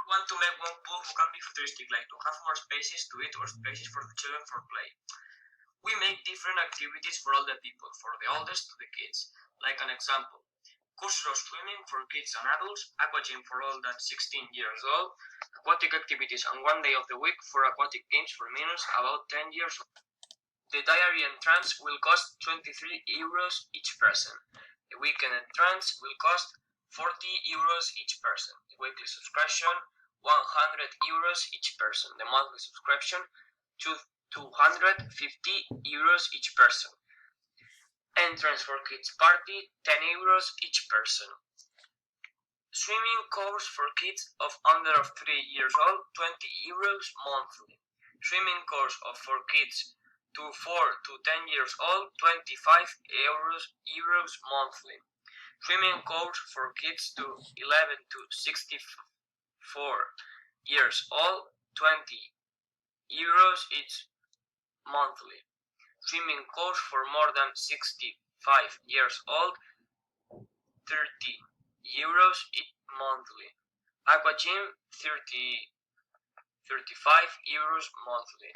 want to make one pool who can be futuristic, like to have more spaces to eat or spaces for the children for play. We make different activities for all the people, for the oldest to the kids. Like an example, courses of swimming for kids and adults, aqua gym for all than 16 years old, aquatic activities on one day of the week for aquatic games for minors about 10 years old. The diary entrance will cost 23 euros each person. The weekend entrance will cost 40 euros each person. The weekly subscription, 100 euros each person. The monthly subscription, 250 euros each person. Entrance for kids party, 10 euros each person. Swimming course for kids of under 3 years old, 20 euros monthly. Swimming course for kids to 4 to 10 years old, 25 euros monthly. Swimming course for kids to 11 to 64 years old, 20 euros each monthly. Swimming course for more than 65 years old, 30 euros each monthly. Aqua gym, 35 euros monthly.